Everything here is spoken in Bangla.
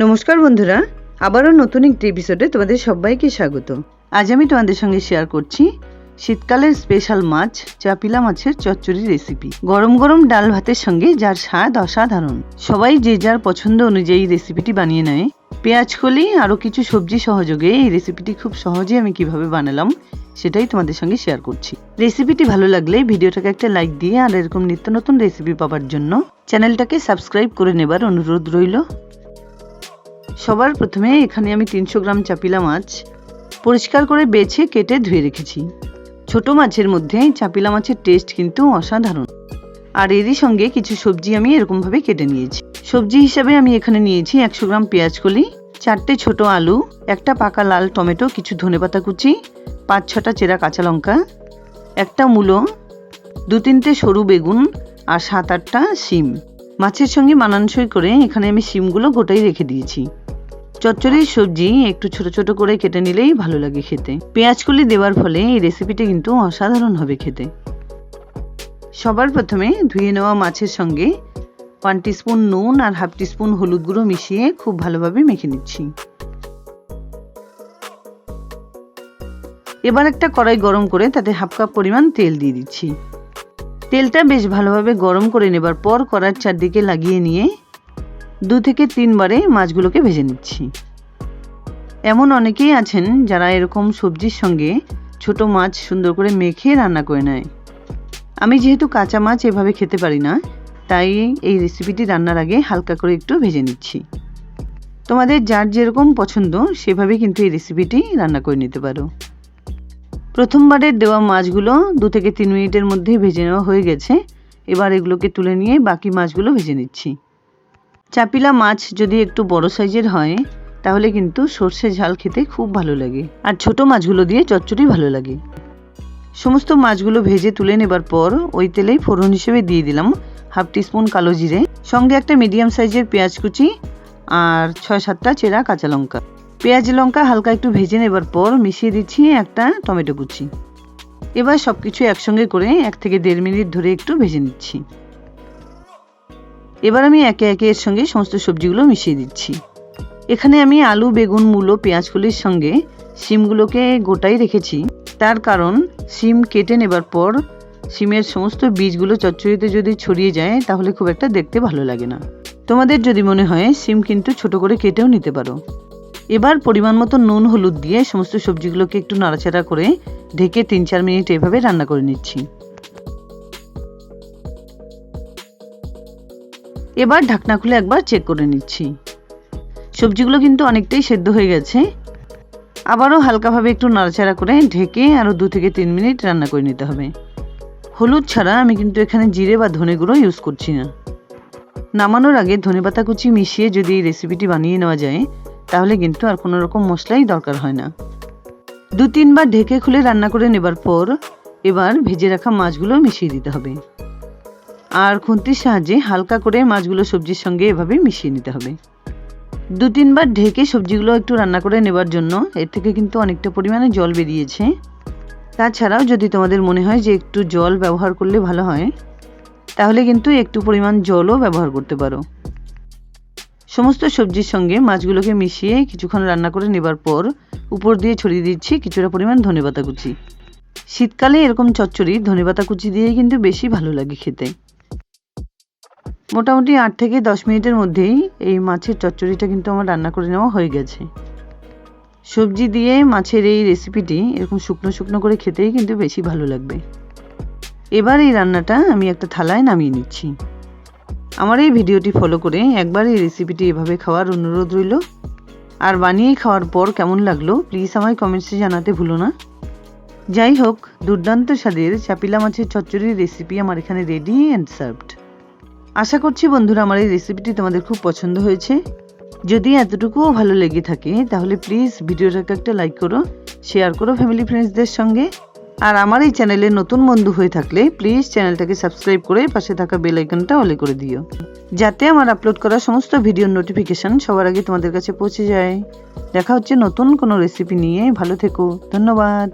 নমস্কার বন্ধুরা, আবারও নতুন একটি এপিসোডে তোমাদের সবাইকে স্বাগত। আজ আমি তোমাদের সঙ্গে শেয়ার করছি শীতকালের স্পেশাল মাছ চাপিলা মাছের চচ্চড়ি রেসিপি। গরম গরম ডাল ভাতের সঙ্গে যার স্বাদ অসাধারণ। সবাই যে যার পছন্দ অনুযায়ী রেসিপিটি বানিয়ে নেয়। পেঁয়াজ কলি আরও কিছু সবজি সহযোগে এই রেসিপিটি খুব সহজে আমি কিভাবে বানালাম সেটাই তোমাদের সঙ্গে শেয়ার করছি। রেসিপিটি ভালো লাগলে ভিডিওটাকে একটা লাইক দিয়ে আর এরকম নিত্য নতুন রেসিপি পাওয়ার জন্য চ্যানেলটাকে সাবস্ক্রাইব করে নেবার অনুরোধ রইল। সবার প্রথমে এখানে আমি 300 গ্রাম চাপিলা মাছ পরিষ্কার করে বেছে কেটে ধুয়ে রেখেছি। ছোট মাছের মধ্যে চাপিলা মাছের টেস্ট কিন্তু অসাধারণ। আর এরই সঙ্গে কিছু সবজি আমি এরকমভাবে কেটে নিয়েছি। সবজি হিসাবে আমি এখানে নিয়েছি 100 গ্রাম পেঁয়াজ কলি, 4টে ছোট আলু, একটা পাকা লাল টমেটো, কিছু ধনেপাতা কুচি, 5-6টা চেরা কাঁচা লঙ্কা, একটা মূলো, 2-3টে সরু বেগুন আর 7-8টা শিম। মাছের সঙ্গে মানানসই করে এখানে আমি শিমগুলো গোটাই রেখে দিয়েছি। চচ্চড়ির সবজি একটু ছোট ছোট করে কেটে নিলেই ভালো লাগে খেতে। পেঁয়াজ কলি দেওয়ার ফলে এই রেসিপিটা কিন্তু অসাধারণ হবে খেতে। সবার প্রথমে ধুয়ে নেওয়া মাছের সঙ্গে 1 টিস্পুন নুন আর 1/2 টিস্পুন হলুদ গুঁড়ো মিশিয়ে খুব ভালোভাবে মেখে নিচ্ছি। এবার একটা কড়াই গরম করে তাতে 1/2 কাপ পরিমাণ তেল দিয়ে দিচ্ছি। তেলটা বেশ ভালোভাবে গরম করে নেবার পর কড়ার চারদিকে লাগিয়ে নিয়ে 2 থেকে 3 বারে মাছগুলোকে ভেজে নিচ্ছি। এমন অনেকেই আছেন যারা এরকম সবজির সঙ্গে ছোট মাছ সুন্দর করে মেখে রান্না করে নেয়। আমি যেহেতু কাঁচা মাছ এভাবে খেতে পারি না, তাই এই রেসিপিটি রান্নার আগে হালকা করে একটু ভেজে নিচ্ছি। তোমাদের যার যেরকম পছন্দ সেভাবে কিন্তু এই রেসিপিটি রান্না করে নিতে পারো। প্রথমবারের দেওয়া মাছগুলো 2 থেকে 3 মিনিটের মধ্যেই ভেজে নেওয়া হয়ে গেছে। এবার এগুলোকে তুলে নিয়ে বাকি মাছগুলো ভেজে নিচ্ছি। চাপিলা মাছ যদি একটু বড় সাইজের হয় তাহলে কিন্তু সর্ষে ঝাল খেতে খুব ভালো লাগে, আর ছোট মাছগুলো দিয়ে চচ্চড়ি ভালো লাগে। সমস্ত মাছগুলো ভেজে তুলে নেবার পর ওই তেলেই ফোড়ন হিসেবে দিয়ে দিলাম 1/2 টিস্পুন কালো জিরে, সঙ্গে একটা মিডিয়াম সাইজের পেঁয়াজ কুচি আর 6-7টা চেরা কাঁচা লঙ্কা। পেঁয়াজ লঙ্কা হালকা একটু ভেজে নেবার পর মিশিয়ে দিচ্ছি একটা টমেটো কুচি। এবার সবকিছু একসঙ্গে করে 1 থেকে 1.5 মিনিট ধরে একটু ভেজে নিচ্ছি। এবার আমি একে একে এর সঙ্গে সমস্ত সবজিগুলো মিশিয়ে দিচ্ছি। এখানে আমি আলু, বেগুন, মূলো, পেঁয়াজ কলির সঙ্গে শিমগুলোকে গোটাই রেখেছি। তার কারণ শিম কেটে নেবার পর শিমের সমস্ত বীজগুলো চচ্চড়িতে যদি ছড়িয়ে যায় তাহলে খুব একটা দেখতে ভালো লাগে না। তোমাদের যদি মনে হয় শিম কিন্তু ছোট করে কেটেও নিতে পারো। এবার পরিমাণ মতো নুন হলুদ দিয়ে সমস্ত সবজিগুলোকে একটু নাড়াচাড়া করে ঢেকে 3-4 মিনিট এভাবে রান্না করে নিচ্ছি। এবার ঢাকনা খুলে একবার চেক করে নিচ্ছি। সবজিগুলো কিন্তু অনেকটাই সেদ্ধ হয়ে গেছে। আবারও হালকাভাবে একটু নাড়াচাড়া করে ঢেকে আরও 2 থেকে 3 মিনিট রান্না করে নিতে হবে। হলুদ ছাড়া আমি কিন্তু এখানে জিরে বা ধনে গুঁড়ো ইউজ করছি না। নামানোর আগে ধনেপাতা কুচি মিশিয়ে যদি এই রেসিপিটি বানিয়ে নেওয়া যায় তাহলে কিন্তু আর কোনো রকম মশলাই দরকার হয় না। 2-3 বার ঢেকে খুলে রান্না করে নেবার পর এবার ভেজে রাখা মাছগুলো মিশিয়ে দিতে হবে। আর খুন্তির সাহায্যে হালকা করে মাছগুলো সবজির সঙ্গে এভাবে মিশিয়ে নিতে হবে। 2-3 বার ঢেকে সবজিগুলো একটু রান্না করে নেবার জন্য এর থেকে কিন্তু অনেকটা পরিমাণে জল বেরিয়েছে। তাছাড়াও যদি তোমাদের মনে হয় যে একটু জল ব্যবহার করলে ভালো হয় তাহলে কিন্তু একটু পরিমাণ জলও ব্যবহার করতে পারো। সমস্ত সবজির সঙ্গে মাছগুলোকে মিশিয়ে কিছুক্ষণ রান্না করে নেবার পর উপর দিয়ে ছড়িয়ে দিচ্ছি কিছুটা পরিমাণ ধনেপাতা কুচি। শীতকালে এরকম চচ্চড়ি ধনেপাতা কুচি দিয়ে কিন্তু বেশি ভালো লাগে খেতে। মোটামুটি 8 থেকে 10 মিনিটের মধ্যেই এই মাছের চচ্চড়িটা কিন্তু আমার রান্না করে নেওয়া হয়ে গেছে। সবজি দিয়ে মাছের এই রেসিপিটি এরকম শুকনো শুকনো করে খেতেই কিন্তু বেশি ভালো লাগবে। এবার এই রান্নাটা আমি একটা থালায় নামিয়ে নিচ্ছি। আমার এই ভিডিওটি ফলো করে একবার এই রেসিপিটি এভাবে খাওয়ার অনুরোধ রইল। আর বানিয়ে খাওয়ার পর কেমন লাগলো প্লিজ আমায় কমেন্টসে জানাতে ভুলো না। যাই হোক, দুর্দান্ত স্বাদের চাপিলা মাছের চচ্চড়ির রেসিপি আমার এখানে রেডি অ্যান্ড সার্ভড। আশা করছি বন্ধুরা আমার এই রেসিপিটি তোমাদের খুব পছন্দ হয়েছে। যদি এতটুকুও ভালো লেগে থাকে তাহলে প্লিজ ভিডিওটাকে একটা লাইক করো, শেয়ার করো ফ্যামিলি ফ্রেন্ডসদের সঙ্গে। আর আমার এই চ্যানেলে নতুন বন্ধু হয়ে থাকলে প্লিজ চ্যানেলটাকে সাবস্ক্রাইব করে পাশে থাকা বেল আইকনটা অলে করে দিও, যাতে আমার আপলোড করা সমস্ত ভিডিওর নোটিফিকেশন সবার আগে তোমাদের কাছে পৌঁছে যায়। দেখা হচ্ছে নতুন কোনো রেসিপি নিয়ে। ভালো থেকো, ধন্যবাদ।